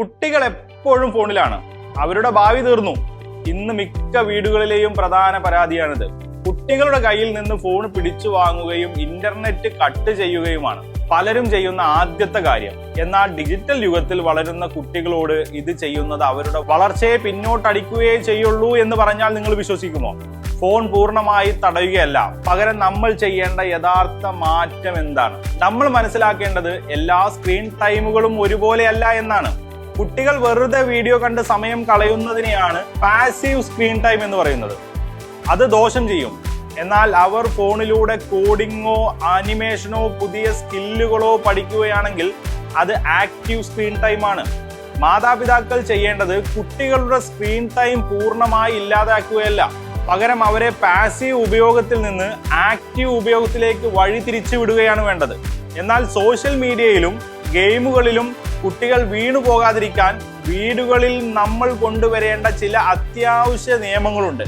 കുട്ടികൾ എപ്പോഴും ഫോണിലാണ്. അവരുടെ ഭാവി തീർന്നു. ഇന്ന് മിക്ക വീടുകളിലെയും പ്രധാന പരാതിയാണിത്. കുട്ടികളുടെ കയ്യിൽ നിന്ന് ഫോൺ പിടിച്ചു വാങ്ങുകയും ഇന്റർനെറ്റ് കട്ട് ചെയ്യുകയുമാണ് പലരും ചെയ്യുന്ന ആദ്യത്തെ കാര്യം. എന്നാൽ ഡിജിറ്റൽ യുഗത്തിൽ വളരുന്ന കുട്ടികളോട് ഇത് ചെയ്യുന്നത് അവരുടെ വളർച്ചയെ പിന്നോട്ടടിക്കുകയേ ചെയ്യുള്ളൂ എന്ന് പറഞ്ഞാൽ നിങ്ങൾ വിശ്വസിക്കുമോ? ഫോൺ പൂർണ്ണമായി തടയുകയല്ല, പകരം നമ്മൾ ചെയ്യേണ്ട യഥാർത്ഥ മാറ്റം എന്താണ്? നമ്മൾ മനസ്സിലാക്കേണ്ടത് എല്ലാ സ്ക്രീൻ ടൈമുകളും ഒരുപോലെയല്ല എന്നാണ്. കുട്ടികൾ വെറുതെ വീഡിയോ കണ്ട് സമയം കളയുന്നതിനെയാണ് പാസീവ് സ്ക്രീൻ ടൈം എന്ന് പറയുന്നത്. അത് ദോഷം ചെയ്യും. എന്നാൽ അവർ ഫോണിലൂടെ കോഡിങ്ങോ ആനിമേഷനോ പുതിയ സ്കില്ലുകളോ പഠിക്കുകയാണെങ്കിൽ അത് ആക്റ്റീവ് സ്ക്രീൻ ടൈം ആണ്. മാതാപിതാക്കൾ ചെയ്യേണ്ടത് കുട്ടികളുടെ സ്ക്രീൻ ടൈം പൂർണ്ണമായി ഇല്ലാതാക്കുകയല്ല, പകരം അവരെ പാസീവ് ഉപയോഗത്തിൽ നിന്ന് ആക്റ്റീവ് ഉപയോഗത്തിലേക്ക് വഴി തിരിച്ചു വിടുകയാണ് വേണ്ടത്. എന്നാൽ സോഷ്യൽ മീഡിയയിലും ഗെയിമുകളിലും കുട്ടികൾ വീണു പോകാതിരിക്കാൻ വീടുകളിൽ നമ്മൾ കൊണ്ടുവരേണ്ട ചില അത്യാവശ്യ നിയമങ്ങളുണ്ട്.